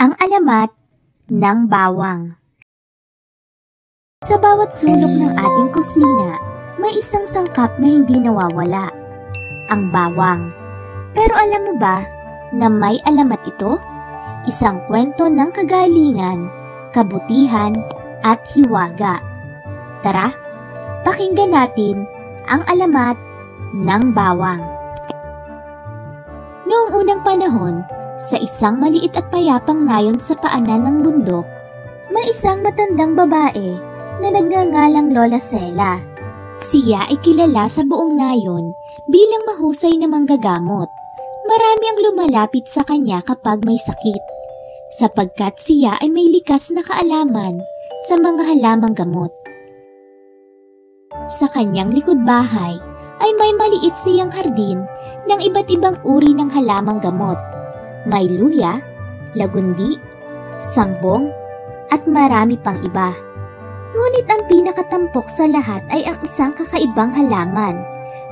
Ang alamat ng bawang. Sa bawat sulok ng ating kusina, may isang sangkap na hindi nawawala, ang bawang. Pero alam mo ba na may alamat ito? Isang kwento ng kagalingan, kabutihan at hiwaga. Tara, pakinggan natin ang alamat ng bawang. Noong unang panahon, sa isang maliit at payapang nayon sa paanan ng bundok, may isang matandang babae na nagngangalang Lola Sela. Siya ay kilala sa buong nayon bilang mahusay na manggagamot. Marami ang lumalapit sa kanya kapag may sakit, sapagkat siya ay may likas na kaalaman sa mga halamang gamot. Sa kanyang likod bahay ay may maliit siyang hardin ng iba't ibang uri ng halamang gamot. May luya, lagundi, sambong, at marami pang iba. Ngunit ang pinakatampok sa lahat ay ang isang kakaibang halaman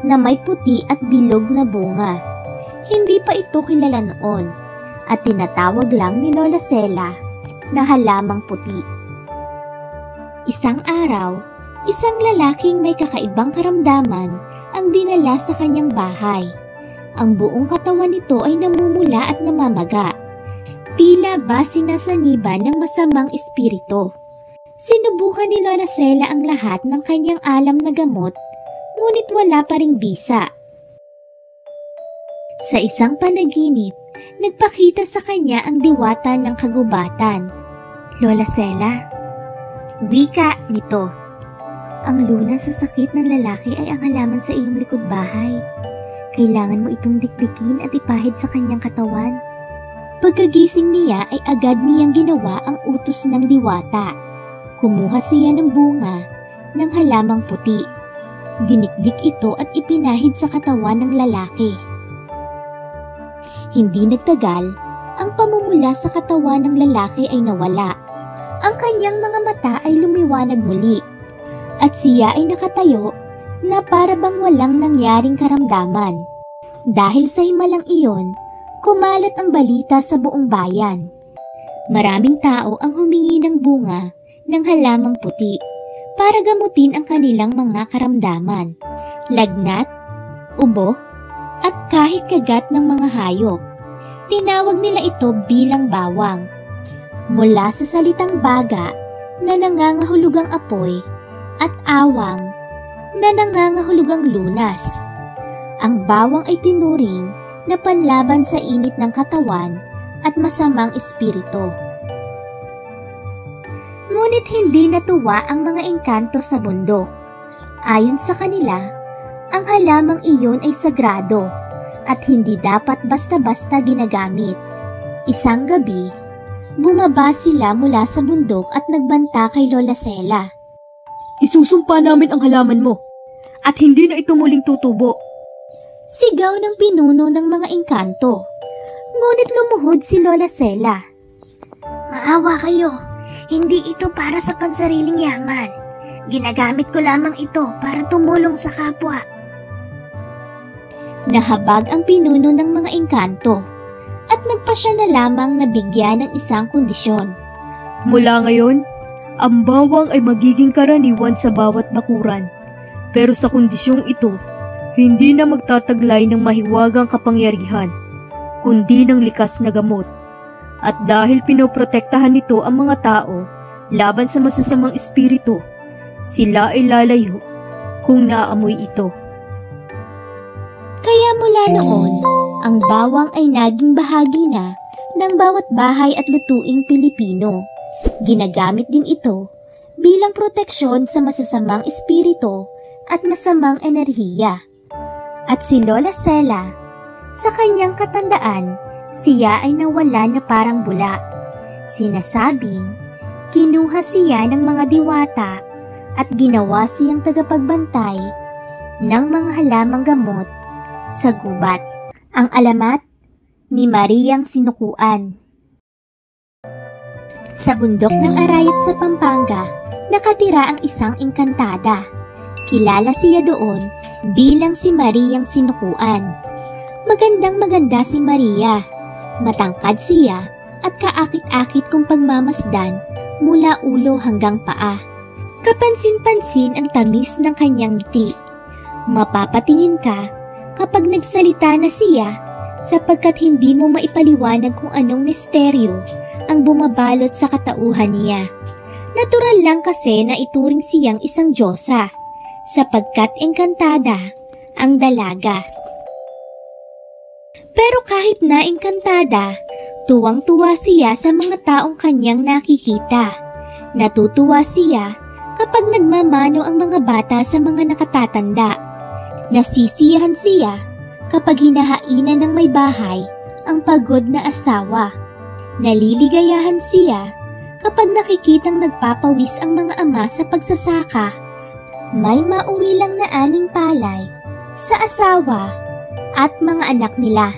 na may puti at bilog na bunga. Hindi pa ito kilala noon at tinatawag lang ni Lola Sela na halamang puti. Isang araw, isang lalaking may kakaibang karamdaman ang dinala sa kanyang bahay. Ang buong katawan nito ay namumula at namamaga. Tila ba sinasaniban ng masamang espiritu. Sinubukan ni Lola Sela ang lahat ng kanyang alam na gamot, ngunit wala pa ring bisa. Sa isang panaginip, nagpakita sa kanya ang diwata ng kagubatan. Lola Sela, wika nito. Ang lunas sa sakit ng lalaki ay ang halaman sa iyong likod bahay. Kailangan mo itong dikdikin at ipahid sa kanyang katawan. Pagkagising niya ay agad niyang ginawa ang utos ng diwata. Kumuha siya ng bunga ng halamang puti. Dinikdik ito at ipinahid sa katawan ng lalaki. Hindi nagtagal, ang pamumula sa katawan ng lalaki ay nawala. Ang kanyang mga mata ay lumiwanag muli. At siya ay nakatayo na para bang walang nangyaring karamdaman. Dahil sa himalang iyon, kumalat ang balita sa buong bayan. Maraming tao ang humingi ng bunga ng halamang puti para gamutin ang kanilang mga karamdaman, lagnat, ubo, at kahit kagat ng mga hayop. Tinawag nila ito bilang bawang. Mula sa salitang baga na nangangahulugang apoy at awang na nangangahulugang lunas. Ang bawang ay tinuring na panlaban sa init ng katawan at masamang espiritu. Ngunit hindi natuwa ang mga engkanto sa bundok. Ayon sa kanila, ang halamang iyon ay sagrado at hindi dapat basta-basta ginagamit. Isang gabi, bumaba sila mula sa bundok at nagbanta kay Lola Sela. Isusumpa namin ang halaman mo at hindi na ito muling tutubo. Sigaw ng pinuno ng mga engkanto. Ngunit lumuhod si Lola Sela. Maawa kayo, hindi ito para sa pansariling yaman. Ginagamit ko lamang ito para tumulong sa kapwa. Nahabag ang pinuno ng mga engkanto at nagpasya na lamang na bigyan ng isang kondisyon. Mula ngayon, ang bawang ay magiging karaniwan sa bawat bakuran. Pero sa kondisyong ito, hindi na magtataglay ng mahiwagang kapangyarihan, kundi ng likas na gamot. At dahil pinoprotektahan nito ang mga tao laban sa masasamang espiritu, sila ay lalayo kung naamoy ito. Kaya mula noon, ang bawang ay naging bahagi na ng bawat bahay at lutuing Pilipino. Ginagamit din ito bilang proteksyon sa masasamang espiritu at masamang enerhiya. At si Lola Sela, sa kanyang katandaan, siya ay nawala na parang bula. Sinasabing, kinuha siya ng mga diwata at ginawa siyang tagapagbantay ng mga halamang gamot sa gubat. Ang alamat ni Mariang Sinukuan. Sa bundok ng Arayat sa Pampanga, nakatira ang isang engkantada. Kilala siya doon bilang si Mariang Sinukuan. Magandang maganda si Maria. Matangkad siya at kaakit-akit kong pagmamasdan mula ulo hanggang paa. Kapansin-pansin ang tamis ng kanyang ngiti. Mapapatingin ka kapag nagsalita na siya sapagkat hindi mo maipaliwanag kung anong misteryo ang bumabalot sa katauhan niya. Natural lang kasi na ituring siyang isang diyosa sapagkat engkantada ang dalaga. Pero kahit na engkantada, tuwang-tuwa siya sa mga taong kanyang nakikita. Natutuwa siya kapag nagmamano ang mga bata sa mga nakatatanda. Nasisiyahan siya kapag hinahainan ng may bahay ang pagod na asawa. Naliligayahan siya kapag nakikitang nagpapawis ang mga ama sa pagsasaka. May mauwi lang na 6 palay sa asawa at mga anak nila.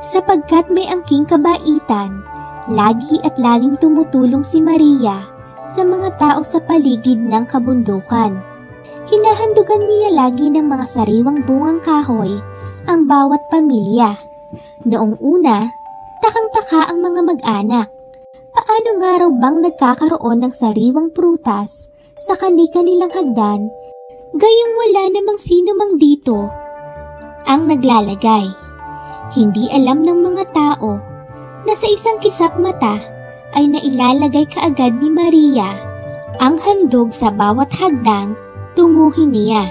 Sapagkat may angking kabaitan, lagi at laging tumutulong si Maria sa mga tao sa paligid ng kabundukan. Hinahandugan niya lagi ng mga sariwang bungang kahoy ang bawat pamilya. Noong una, takang-taka ang mga mag-anak. Paano nga raw bang nagkakaroon ng sariwang prutas sa kani-kanilang hagdan, gayong wala namang sino mang dito ang naglalagay. Hindi alam ng mga tao na sa isang kisap mata ay nailalagay kaagad ni Maria ang handog sa bawat hagdang tunguhin niya.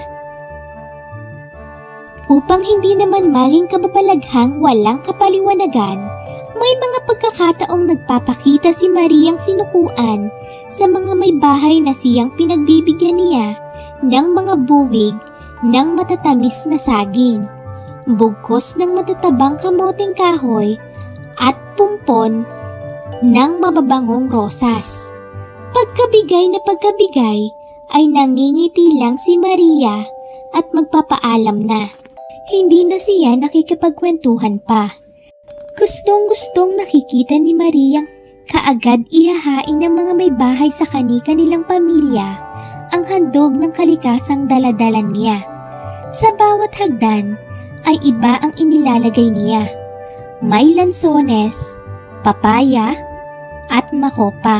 Upang hindi naman maging kababalaghang walang kapaliwanagan, may mga pagkakataong nagpapakita si Mariang sinukuan sa mga may bahay na siyang pinagbibigyan niya ng mga buwig ng matatamis na saging, bugkos ng matatabang kamoteng kahoy at pumpon ng mababangong rosas. Pagkabigay na pagkabigay ay nangingiti lang si Maria at magpapaalam na. Hindi na siya nakikipagkwentuhan pa. Gustong-gustong nakikita ni Maria kaagad ihahain ng mga may bahay sa kani-kanilang pamilya ang handog ng kalikasang daladalan niya. Sa bawat hagdan ay iba ang inilalagay niya. May lansones, papaya, at makopa.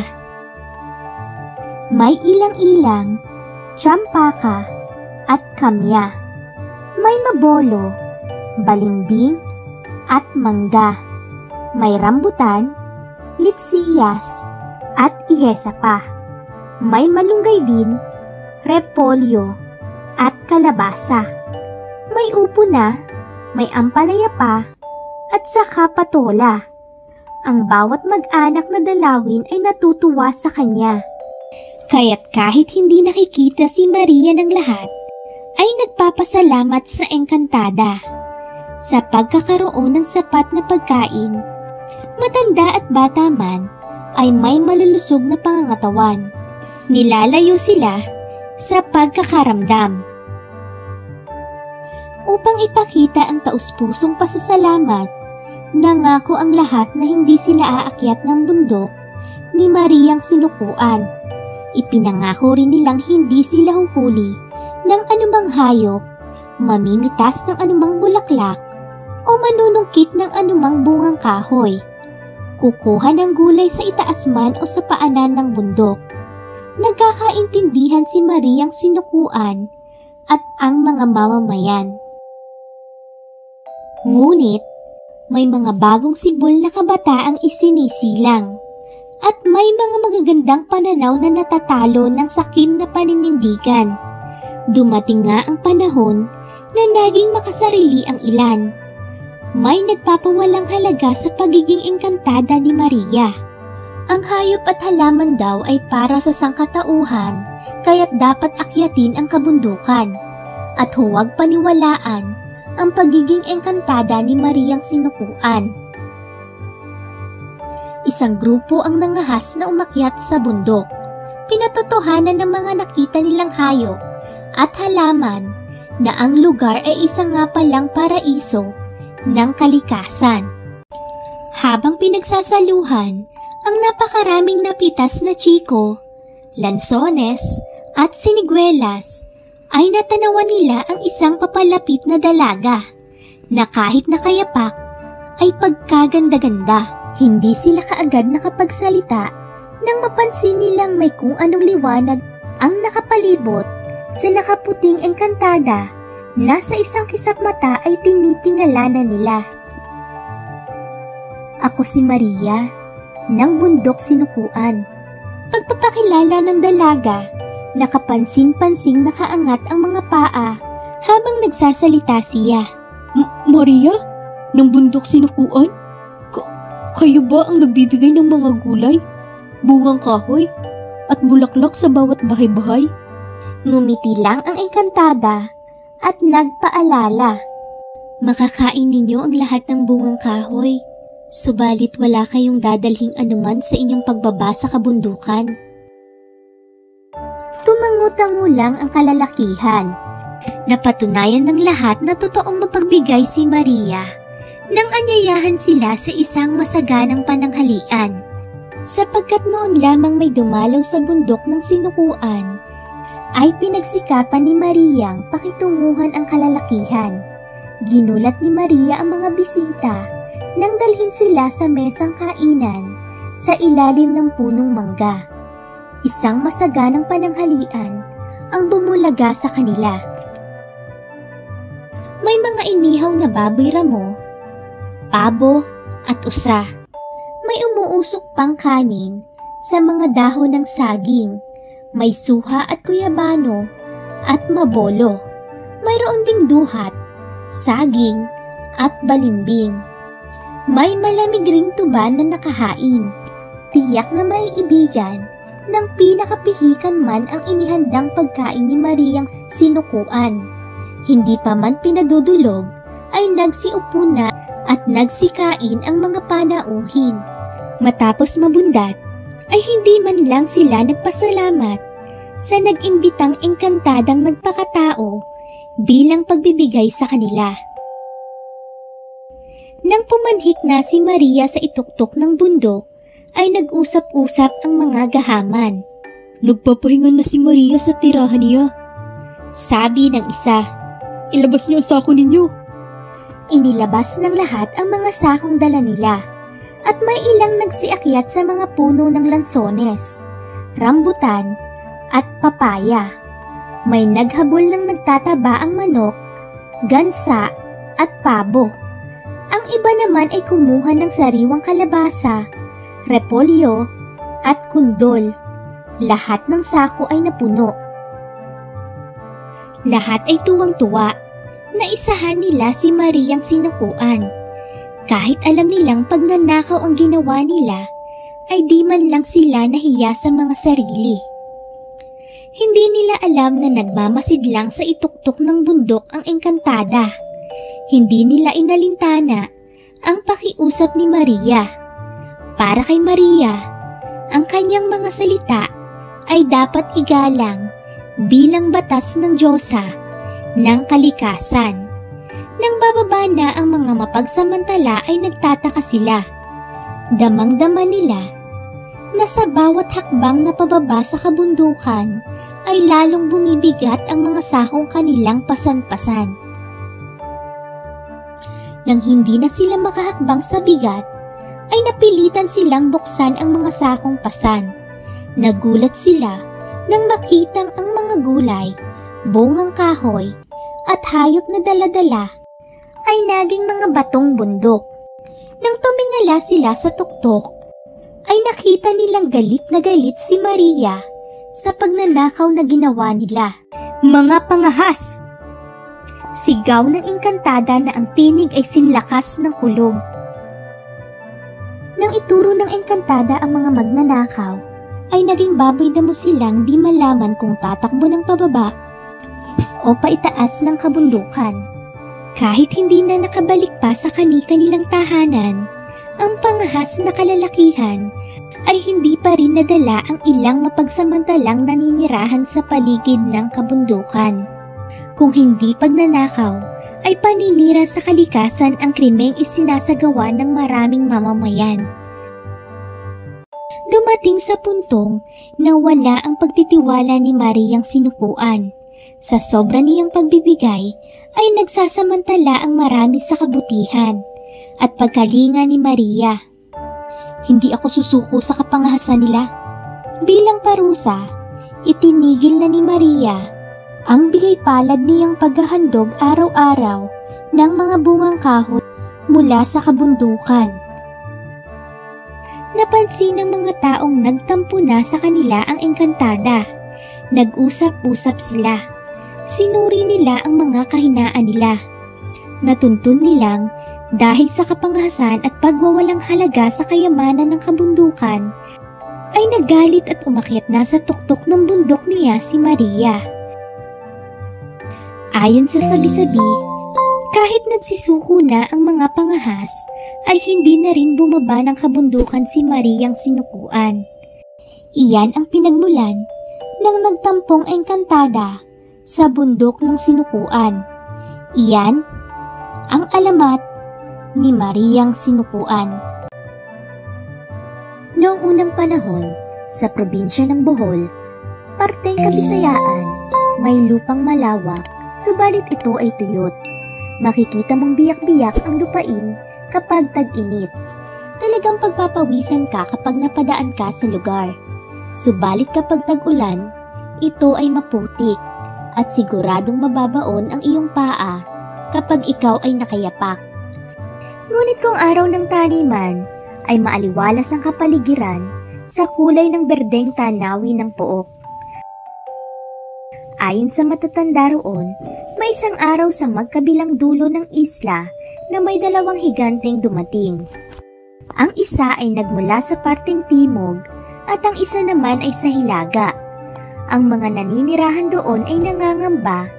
May ilang-ilang, tsampaka, at kamya. May mabolo, balimbing, at mangga. May rambutan, litsiyas, at ihesa pa. May malunggay din, repolyo, at kalabasa. May upo na, may ampalaya pa, at saka patola. Ang bawat mag-anak na dalawin ay natutuwa sa kanya. Kaya't kahit hindi nakikita si Maria ng lahat, ay nagpapasalamat sa engkantada. Sa pagkakaroon ng sapat na pagkain, matanda at bata man ay may malulusog na pangangatawan. Nilalayo sila sa pagkakaramdam. Upang ipakita ang taus-pusong pasasalamat, nangako ang lahat na hindi sila aakyat ng bundok ni Mariang sinukuan. Ipinangako rin nilang hindi sila huhuli ng anumang hayop, mamimitas ng anumang bulaklak, o manunungkit ng anumang bungang kahoy. Kukuha ng gulay sa itaas man o sa paanan ng bundok. Nagkakaintindihan si Mariang sinukuan at ang mga mamamayan. Ngunit, may mga bagong sibol na kabataang isinisilang at may mga magagandang pananaw na natatalo ng sakim na paninindigan. Dumating nga ang panahon na naging makasarili ang ilan. May nagpapawalang halaga sa pagiging engkantada ni Maria. Ang hayop at halaman daw ay para sa sangkatauhan, kaya't dapat akyatin ang kabundukan at huwag paniwalaan ang pagiging engkantada ni Mariang sinukuan. Isang grupo ang nangahas na umakyat sa bundok. Pinatotohanan ng mga nakita nilang hayop at halaman na ang lugar ay isa nga palang paraiso ng kalikasan. Habang pinagsasaluhan ang napakaraming napitas na chiko, lansones at siniguelas, ay natanawan nila ang isang papalapit na dalaga na kahit nakayapak ay pagkaganda-ganda. Hindi sila kaagad nakapagsalita nang mapansin nilang may kung anong liwanag ang nakapalibot sa nakaputing engkantada na sa isang kisap mata ay tinitingalanan nila. Ako si Maria, ng bundok sinukuan. Pagpapakilala ng dalaga, nakapansin-pansing nakaangat ang mga paa habang nagsasalita siya. Maria? Ng bundok sinukuan? Kayo ba ang nagbibigay ng mga gulay, bungang kahoy, at bulaklak sa bawat bahay-bahay? Ngumiti lang ang engkantada at nagpaalala. Makakain ninyo ang lahat ng bungang kahoy, subalit wala kayong dadalhing anuman sa inyong pagbaba sa kabundukan. Tumango-tango lang ang kalalakihan. Napatunayan ng lahat na totoong mapagbigay si Maria nang anyayahan sila sa isang masaganang pananghalian. Sapagkat noon lamang may dumalaw sa bundok ng sinukuan, ay pinagsikapan ni Mariang pakitunguhan ang kalalakihan. Ginulat ni Maria ang mga bisita nang dalhin sila sa mesang kainan sa ilalim ng punong mangga. Isang masaganang pananghalian ang bumulaga sa kanila. May mga inihaw na baboy ramo, pabo at usa. May umuusok pang kanin sa mga dahon ng saging. May suha at kuyabano at mabolo. Mayroon ding duhat, saging at balimbing. May malamig ring tuban na nakahain. Tiyak na maiibigan ng pinakapihikan man ang inihandang pagkain ni Mariang sinukuan. Hindi pa man pinadudulog ay nagsiupo na at nagsikain ang mga panauhin. Matapos mabundat, ay hindi man lang sila nagpasalamat sa nag-imbitang engkantadang nagpakatao bilang pagbibigay sa kanila. Nang pumanhik na si Maria sa ituktok ng bundok, ay nag-usap-usap ang mga gahaman. Nagpapahinga na si Maria sa tirahan niya, sabi ng isa. Ilabas niyo ang sako ninyo. Inilabas ng lahat ang mga sakong dala nila at may ilang nagsiakyat sa mga puno ng lansones, rambutan at papaya. May naghabol ng nagtataba ang manok, gansa at pabo. Ang iba naman ay kumuha ng sariwang kalabasa, repolyo at kundol. Lahat ng sako ay napuno. Lahat ay tuwang-tuwa na isahan nila si Mariang sinukuan. Kahit alam nilang pagnanakaw ang ginawa nila, ay di man lang sila nahiya sa mga sarili. Hindi nila alam na nagmamasid lang sa ituktok ng bundok ang engkantada. Hindi nila inalintana ang pakiusap ni Maria. Para kay Maria, ang kanyang mga salita ay dapat igalang bilang batas ng Diyosa ng kalikasan. Nang bababa na ang mga mapagsamantala ay nagtataka sila. Damang-dama nila na sa bawat hakbang na pababa sa kabundukan ay lalong bumibigat ang mga sakong kanilang pasan-pasan. Nang hindi na sila makahakbang sa bigat, ay napilitan silang buksan ang mga sakong pasan. Nagulat sila nang makitang ang mga gulay, bungang kahoy at hayop na dala-dala ay naging mga batong bundok. Nang tumingala sila sa tuktok, ay nakita nilang galit na galit si Maria sa pagnanakaw na ginawa nila. Mga pangahas! Sigaw ng engkantada na ang tinig ay sinlakas ng kulog. Nang ituro ng engkantada ang mga magnanakaw, ay naging baboy damo silang di malaman kung tatakbo ng pababa o paitaas ng kabundukan. Kahit hindi na nakabalik pa sa kani-kanilang tahanan, ang pangahas na kalalakihan ay hindi pa rin nadala ang ilang mapagsamantalang naninirahan sa paligid ng kabundukan. Kung hindi pagnanakaw, ay paninira sa kalikasan ang krimeng isinasagawa ng maraming mamamayan. Dumating sa puntong na wala ang pagtitiwala ni Mariang sinukuan. Sa sobra niyang pagbibigay ay nagsasamantala ang marami sa kabutihan at pagkalinga ni Maria. Hindi ako susuko sa kapangahasan nila. Bilang parusa, itinigil na ni Maria ang bigay palad niyang paghahandog araw-araw ng mga bungang kahoy mula sa kabundukan. Napansin ng mga taong nagtampo na sa kanila ang engkantada. Nag-usap-usap sila. Sinuri nila ang mga kahinaan nila. Natuntun nilang dahil sa kapangahasan at pagwawalang halaga sa kayamanan ng kabundukan, ay nagalit at umakyat na sa tuktok ng bundok niya si Maria. Ayon sa sabi-sabi, kahit nagsisuko na ang mga pangahas, ay hindi na rin bumaba ng kabundukan si Mariang sinukuan. Iyan ang pinagmulan ng nagtampong engkantada sa bundok ng sinukuan. Iyan ang alamat ni Mariang sinukuan. Noong unang panahon, sa probinsya ng Bohol, parteng Kabisayaan, may lupang malawak, subalit ito ay tuyot. Makikita mong biyak-biyak ang lupain kapag tag-init. Talagang pagpapawisan ka kapag napadaan ka sa lugar. Subalit kapag tag-ulan, ito ay maputik at siguradong mababaon ang iyong paa kapag ikaw ay nakayapak. Ngunit kung araw ng taniman, ay maaliwalas ang kapaligiran sa kulay ng berdeng tanawin ng pook. Ayon sa matatanda roon, may isang araw sa magkabilang dulo ng isla na may dalawang higanteng dumating. Ang isa ay nagmula sa parteng timog at ang isa naman ay sa hilaga. Ang mga naninirahan doon ay nangangamba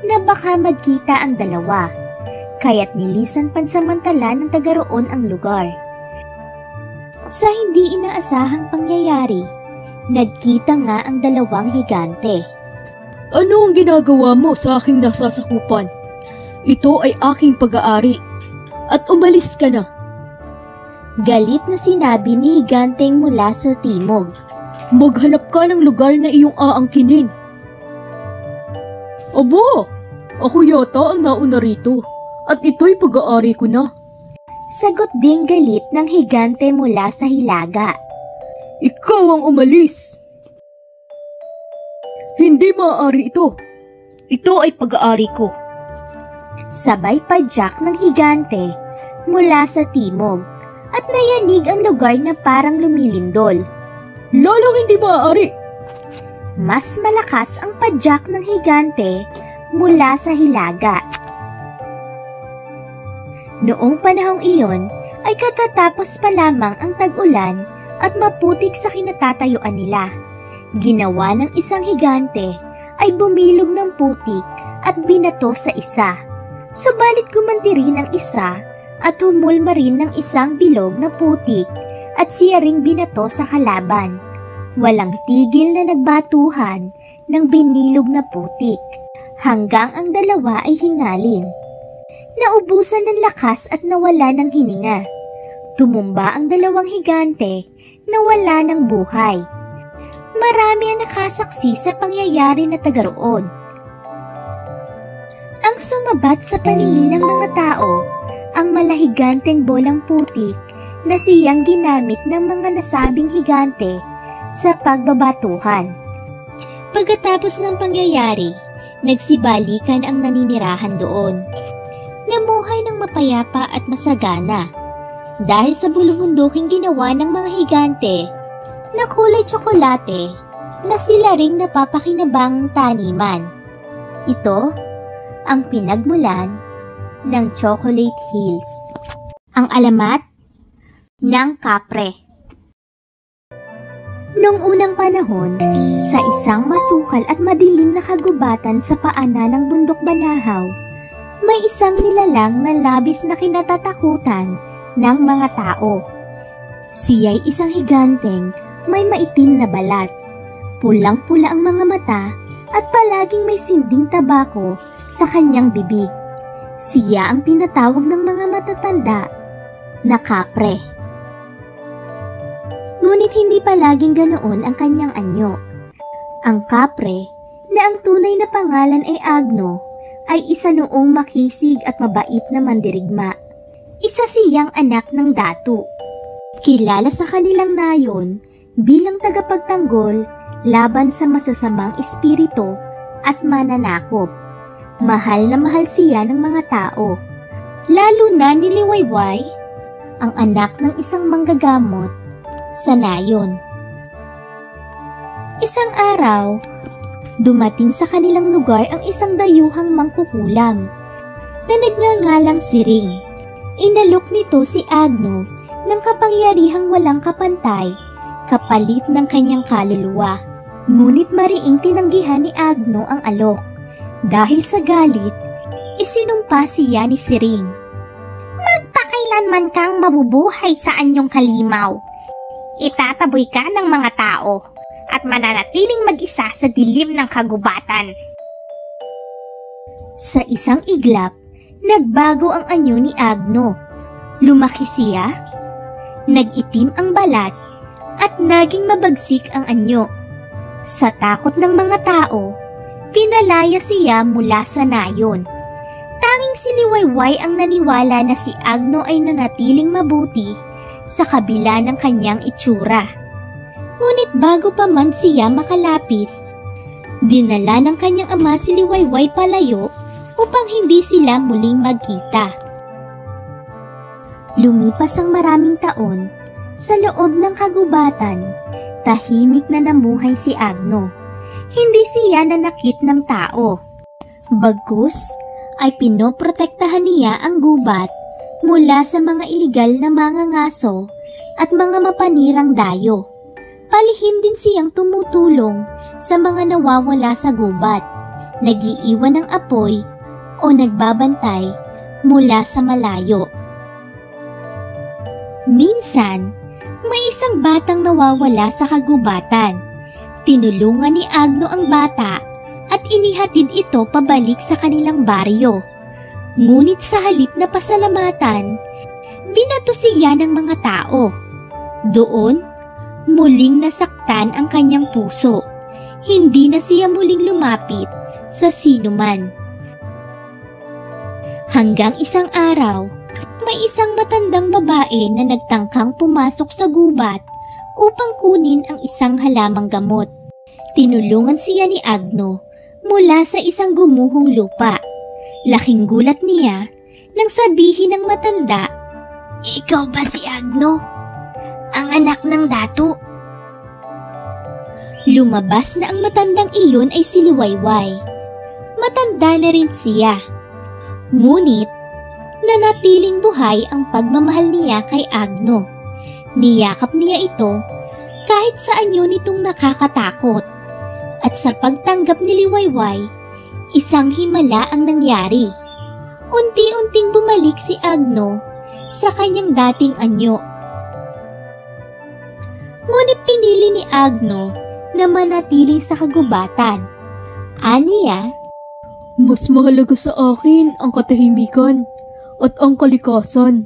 na baka magkita ang dalawa, kaya't nilisan pansamantala ng taga roon ang lugar. Sa hindi inaasahang pangyayari, nagkita nga ang dalawang higante. Ano ang ginagawa mo sa aking nasasakupan? Ito ay aking pag-aari. At umalis ka na. Galit na sinabi ni higanteng mula sa timog. Maghanap ka ng lugar na iyong aangkinin. Aba, ako yata ang nauna rito. At ito'y pag-aari ko na. Sagot ding galit ng higante mula sa hilaga. Ikaw ang umalis. Hindi maaari ito. Ito ay pag-aari ko. Sabay padyak ng higante mula sa timog at nayanig ang lugar na parang lumilindol. Lalong hindi maaari. Mas malakas ang padyak ng higante mula sa hilaga. Noong panahong iyon ay katatapos pa lamang ang tag-ulan at maputik sa kinatatayuan nila. Ginawa ng isang higante ay bumilog ng putik at binato sa isa. Subalit gumanti rin ang isa at humulma rin ng isang bilog na putik at siya ring binato sa kalaban. Walang tigil na nagbatuhan ng binilog na putik hanggang ang dalawa ay hingalin. Naubusan ng lakas at nawala ng hininga. Tumumba ang dalawang higante na wala ng buhay. Marami ang nakasaksi sa pangyayari na taga roon. Ang sumabat sa paningin ng mga tao, ang malahiganteng bolang putik na siyang ginamit ng mga nasabing higante sa pagbabatuhan. Pagkatapos ng pangyayari, nagsibalikan ang naninirahan doon. Namuhay ng mapayapa at masagana dahil sa bulubunduking ginawa ng mga higante na kulay tsokolate na sila ring napapakinabang taniman. Ito ang pinagmulan ng Chocolate Hills. Ang alamat ng kapre. Noong unang panahon, sa isang masukal at madilim na kagubatan sa paanan ng bundok Banahaw, may isang nilalang na labis na kinatatakutan ng mga tao. Siya'y isang higanteng may maitim na balat, pulang-pula ang mga mata at palaging may sinding tabako sa kanyang bibig. Siya ang tinatawag ng mga matatanda na kapre. Ngunit hindi palaging ganoon ang kanyang anyo. Ang kapre, na ang tunay na pangalan ay Agno, ay isa noong makisig at mabait na mandirigma. Isa siyang anak ng datu. Kilala sa kanilang nayon bilang tagapagtanggol laban sa masasamang espiritu at mananakop. Mahal na mahal siya ng mga tao, lalo na ni Liwayway, ang anak ng isang manggagamot sa nayon. Isang araw, dumating sa kanilang lugar ang isang dayuhang mangkukulam na nagngangalang Siring. Inalok nito si Agno ng kapangyarihang walang kapantay kapalit ng kanyang kaluluwa. Ngunit mariing tinanggihan ni Agno ang alok. Dahil sa galit, isinumpa siya ni Siring. Magpakailanman kang mabubuhay sa anyong halimaw. Itataboy ka ng mga tao at mananatiling mag-isa sa dilim ng kagubatan. Sa isang iglap, nagbago ang anyo ni Agno. Lumaki siya, nag-itim ang balat, at naging mabagsik ang anyo. Sa takot ng mga tao, pinalaya siya mula sa nayon. Tanging si Liwayway ang naniwala na si Agno ay nanatiling mabuti sa kabila ng kanyang itsura. Ngunit bago pa man siya makalapit, dinala ng kanyang ama si Liwayway palayo upang hindi sila muling magkita. Lumipas ang maraming taon, sa loob ng kagubatan, tahimik na namuhay si Agno. Hindi siya nanakit ng tao. Bagkus ay pinoprotektahan niya ang gubat mula sa mga iligal na mangangaso at mga mapanirang dayo. Palihim din siyang tumutulong sa mga nawawala sa gubat, nag-iiwan ng apoy o nagbabantay mula sa malayo. Minsan, may isang batang nawawala sa kagubatan. Tinulungan ni Agno ang bata at inihatid ito pabalik sa kanilang baryo. Ngunit sa halip na pasalamatan, binato siya ng mga tao. Doon, muling nasaktan ang kanyang puso. Hindi na siya muling lumapit sa sinuman. Hanggang isang araw, may isang matandang babae na nagtangkang pumasok sa gubat upang kunin ang isang halamang gamot. Tinulungan siya ni Agno mula sa isang gumuhong lupa. Laking gulat niya nang sabihin ng matanda, "Ikaw ba si Agno, ang anak ng datu?" Lumabas na ang matandang iyon ay si Liwayway. Matanda na rin siya. Ngunit, nanatiling buhay ang pagmamahal niya kay Agno. Niyakap niya ito kahit sa anyo nitong nakakatakot. At sa pagtanggap ni Liwayway, isang himala ang nangyari. Unti-unting bumalik si Agno sa kanyang dating anyo. Ngunit pinili ni Agno na manatili sa kagubatan. Aniya, Mas mahalaga sa akin ang katahimikan at ang kalikasan.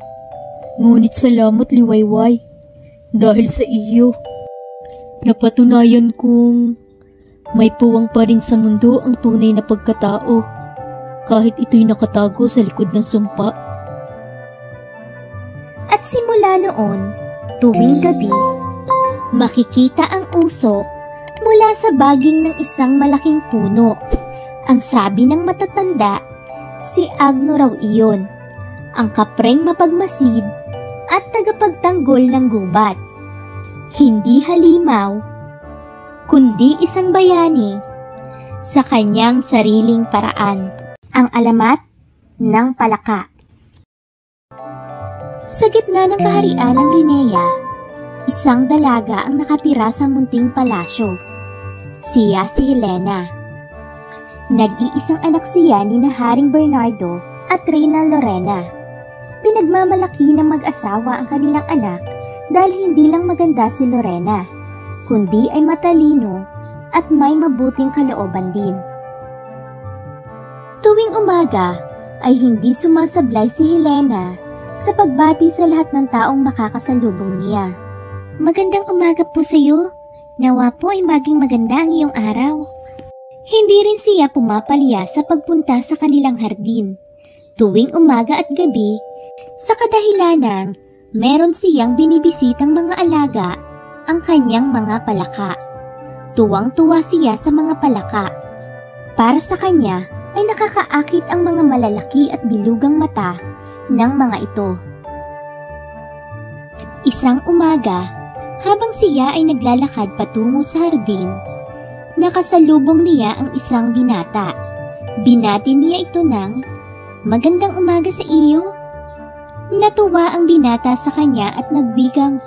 Ngunit salamat, Liwayway, dahil sa iyo, napatunayan kong may puwang pa rin sa mundo ang tunay na pagkatao, kahit ito'y nakatago sa likod ng sumpa. At simula noon, tuwing gabi, makikita ang usok mula sa baging ng isang malaking puno. Ang sabi ng matatanda, si Agno raw iyon, ang kapreng mapagmasid at tagapagtanggol ng gubat. Hindi halimaw, kundi isang bayani sa kanyang sariling paraan. Ang alamat ng palaka. Sa gitna ng kaharian ng Rinea, isang dalaga ang nakatira sa munting palasyo. Siya si Helena. Nag-iisang anak siya ni na Haring Bernardo at Reyna Lorena. Pinagmamalaki ng mag-asawa ang kanilang anak dahil hindi lang maganda si Lorena, kundi ay matalino at may mabuting kalooban din. Tuwing umaga ay hindi sumasablay si Helena sa pagbati sa lahat ng taong makakasalubong niya. "Magandang umaga po sa iyo. Nawa po ay maging maganda ang iyong araw." Hindi rin siya pumapalya sa pagpunta sa kanilang hardin. Tuwing umaga at gabi, Sa kadahilanang meron siyang binibisitang mga alaga, ang kanyang mga palaka. Tuwang-tuwa siya sa mga palaka. Para sa kanya ay nakakaakit ang mga malalaki at bilugang mata ng mga ito. Isang umaga, habang siya ay naglalakad patungo sa hardin, nakasalubong niya ang isang binata. Binati niya ito ng, "Magandang umaga sa iyo." Natuwa ang binata sa kanya at nagbigang,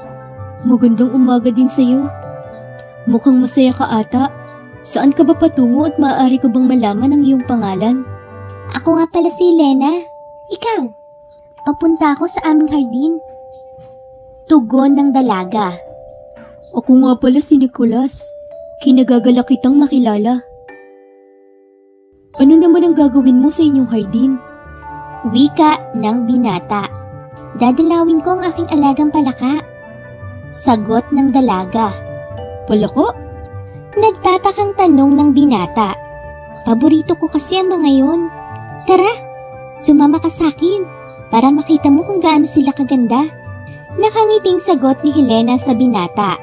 Magandang umaga din sa iyo. Mukhang masaya ka ata. Saan ka ba patungo at maaari ko bang malaman ang iyong pangalan? "Ako nga pala si Elena. Ikaw?" "Papunta ako sa aming hardin." Tugon ng dalaga. Ako nga pala si Nicolas. Kinagagalak kitang makilala. Ano naman ang gagawin mo sa inyong hardin? Wika ng binata. "Dadalawin ko ang aking alagang palaka." Sagot ng dalaga. Palaka? Nagtatakang tanong ng binata. "Paborito ko kasi ang mga yon. Tara, sumama ka sa akin para makita mo kung gaano sila kaganda." Nakangiting sagot ni Helena sa binata.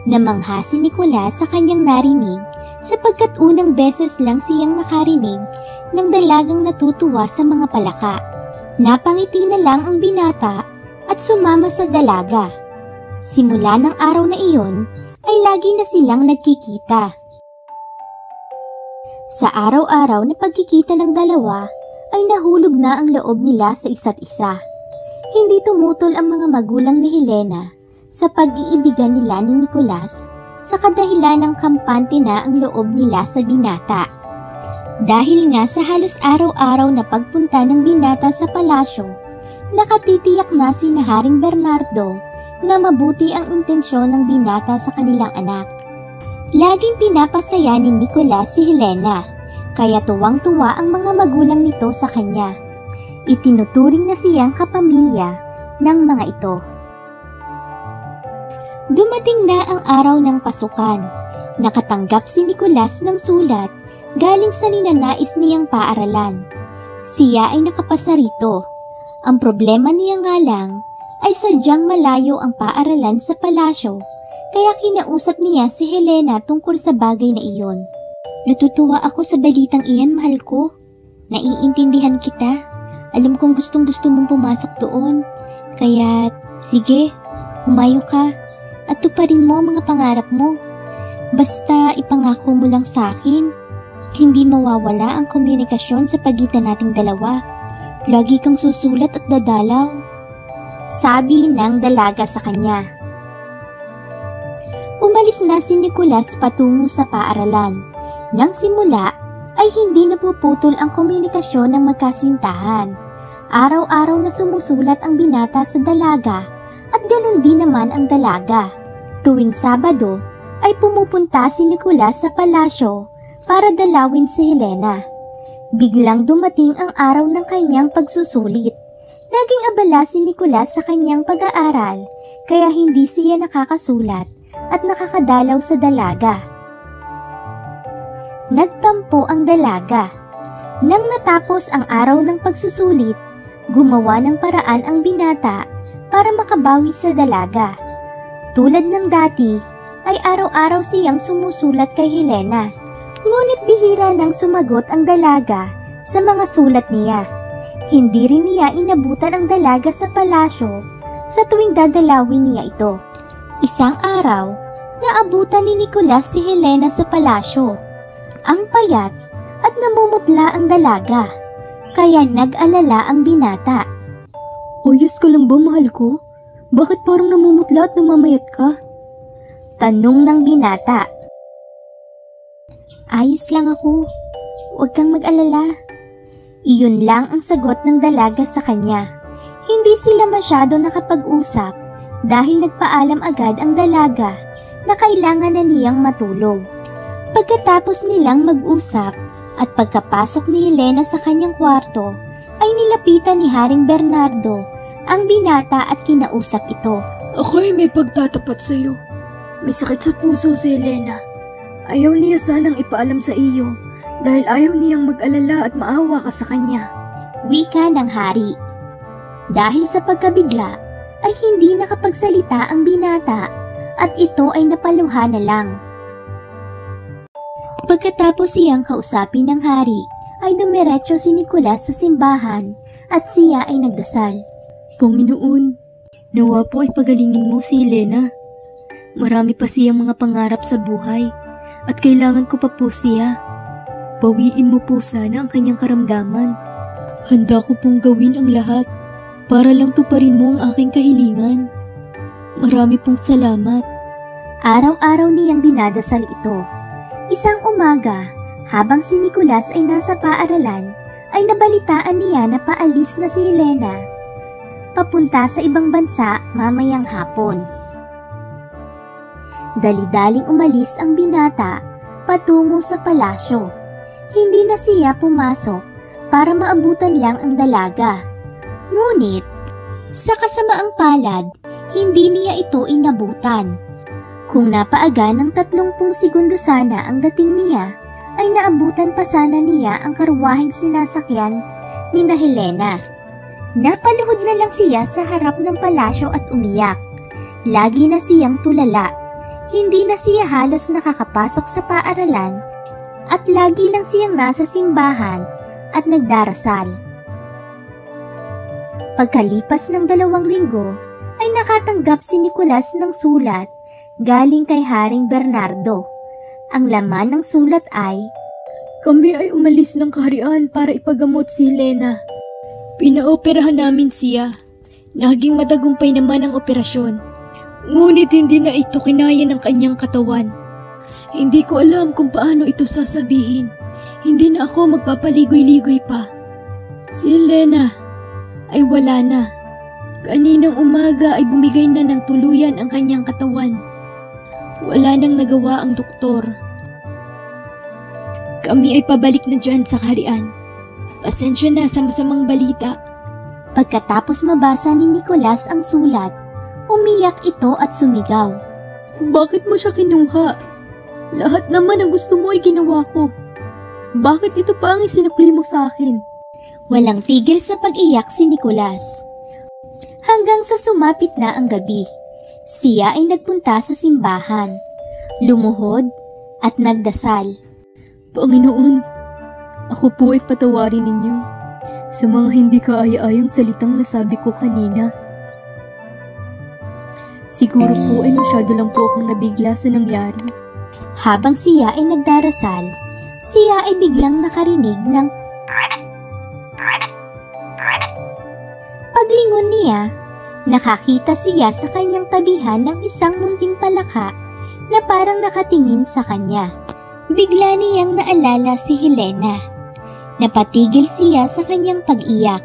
Namangha si Nicolas sa kanyang narinig sapagkat unang beses lang siyang nakarinig ng dalagang natutuwa sa mga palaka. Napangiti na lang ang binata at sumama sa dalaga. Simula ng araw na iyon ay lagi na silang nagkikita. Sa araw-araw na pagkikita ng dalawa ay nahulog na ang loob nila sa isa't isa. Hindi tumutol ang mga magulang ni Helena sa pag-iibigan nila ni Nicolas sa kadahilan ng kampante na ang loob nila sa binata. Dahil nga sa halos araw-araw na pagpunta ng binata sa palasyo, nakatitiyak na si Haring Bernardo na mabuti ang intensyon ng binata sa kanilang anak. Laging pinapasaya ni Nicolas si Helena, kaya tuwang-tuwa ang mga magulang nito sa kanya. Itinuturing na siyang kapamilya ng mga ito. Dumating na ang araw ng pasukan. Nakatanggap si Nicolas ng sulat galing sa ninanais niyang paaralan. Siya ay nakapasa rito. Ang problema niya nga lang ay sadyang malayo ang paaralan sa palasyo, kaya kinausap niya si Helena tungkol sa bagay na iyon. "Natutuwa ako sa balitang iyan, mahal ko. Naiintindihan kita. Alam kong gustong-gusto mong pumasok doon. Kaya, sige, humayo ka at tuparin mo ang mga pangarap mo. Basta ipangako mo lang sa akin, hindi mawawala ang komunikasyon sa pagitan nating dalawa. Lagi kang susulat at dadalaw." Sabi ng dalaga sa kanya. Umalis na si Nicolas patungo sa paaralan. Nang simula ay hindi napuputol ang komunikasyon ng magkasintahan. Araw-araw na sumusulat ang binata sa dalaga at ganun din naman ang dalaga. Tuwing Sabado ay pumupunta si Nicolas sa palasyo para dalawin si Helena. Biglang dumating ang araw ng kanyang pagsusulit. Naging abala si Nicolas sa kanyang pag-aaral kaya hindi siya nakakasulat at nakakadalaw sa dalaga. Nagtampo ang dalaga. Nang natapos ang araw ng pagsusulit, gumawa ng paraan ang binata para makabawi sa dalaga. Tulad ng dati, ay araw-araw siyang sumusulat kay Helena. Ngunit bihira nang sumagot ang dalaga sa mga sulat niya. Hindi rin niya inabutan ang dalaga sa palasyo sa tuwing dadalawin niya ito. Isang araw, naabutan ni Nicolas si Helena sa palasyo. Ang payat at namumutla ang dalaga, kaya nag-alala ang binata. Ayos ka lang ba, mahal ko? Bakit parang namumutla at namamayat ka? Tanong ng binata. "Ayos lang ako. Huwag kang mag-alala." Iyon lang ang sagot ng dalaga sa kanya. Hindi sila masyado nakapag-usap dahil nagpaalam agad ang dalaga na kailangan na niyang matulog. Pagkatapos nilang mag-usap at pagkapasok ni Helena sa kanyang kwarto, ay nilapitan ni Haring Bernardo ang binata at kinausap ito. "Ako'y may pagtatapat sa iyo. May sakit sa puso si Helena. Ayaw niya sanang ipaalam sa iyo dahil ayaw niyang mag-alala at maawa ka sa kanya." Wika ng hari. Dahil sa pagkabigla ay hindi nakapagsalita ang binata at ito ay napaluha na lang. Pagkatapos siyang kausapin ng hari, ay dumiretso si Nicolas sa simbahan at siya ay nagdasal. Panginoon, nawa po ay pagalingin mo si Helena. Marami pa siyang mga pangarap sa buhay at kailangan ko pa po siya. Bawiin mo po sana ang kanyang karamdaman. Handa ko pong gawin ang lahat para lang tuparin mo ang aking kahilingan. Marami pong salamat. Araw-araw niyang dinadasal ito. Isang umaga, habang si Nicolas ay nasa paaralan, ay nabalitaan niya na paalis na si Helena papunta sa ibang bansa mamayang hapon. Dali-daling umalis ang binata patungo sa palasyo. Hindi na siya pumasok para maabutan lang ang dalaga. Ngunit, sa kasamaang palad, hindi niya ito inabutan. Kung napaaga ng 30 segundo sana ang dating niya, ay naabutan pa sana niya ang karwaheng sinasakyan ni na Helena. Napaluhod na lang siya sa harap ng palasyo at umiyak. Lagi na siyang tulala. Hindi na siya halos nakakapasok sa paaralan at lagi lang siyang nasa simbahan at nagdarasal. Pagkalipas ng 2 linggo, ay nakatanggap si Nicolas ng sulat galing kay Haring Bernardo. Ang laman ng sulat ay, Kami ay umalis ng kaharian para ipagamot si Helena. Pinaoperahan namin siya. Naging matagumpay naman ang operasyon. Ngunit hindi na ito kinaya ng kanyang katawan. Hindi ko alam kung paano ito sasabihin. Hindi na ako magpapaligoy-ligoy pa. Si Helena ay wala na. Kaninang umaga ay bumigay na ng tuluyan ang kanyang katawan. Wala nang nagawa ang doktor. Kami ay pabalik na dyan sa kaharian. Pasensya na sa masamang balita. Pagkatapos mabasa ni Nicolas ang sulat, umiyak ito at sumigaw. Bakit mo siya kinuha? Lahat naman ang gusto mo ay ginawa ko. Bakit ito pa ang isinukli mo sa akin? Walang tigil sa pag-iyak si Nicolas. Hanggang sa sumapit na ang gabi, siya ay nagpunta sa simbahan, lumuhod at nagdasal. Panginoon, ako po ay patawarin ninyo sa mga hindi kaaya-ayang salitang nasabi ko kanina. Siguro po ay masyado lang po akong nabigla sa nangyari. Habang siya ay nagdarasal, siya ay biglang nakarinig ng paglingon niya. Nakakita siya sa kanyang tabihan ng isang munting palaka na parang nakatingin sa kanya. Bigla niyang naalala si Helena. Napatigil siya sa kanyang pag-iyak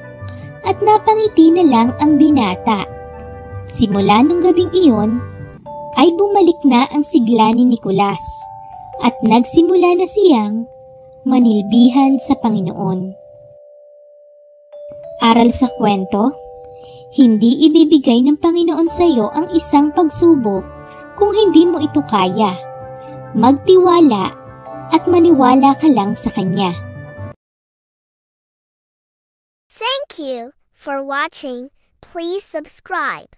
at napangiti na lang ang binata. Simula nung gabing iyon, ay bumalik na ang sigla ni Nicolas at nagsimula na siyang manilbihan sa Panginoon. Aral sa kwento, hindi ibibigay ng Panginoon sa iyo ang isang pagsubok kung hindi mo ito kaya. Magtiwala at maniwala ka lang sa Kanya. Thank you for watching. Please subscribe.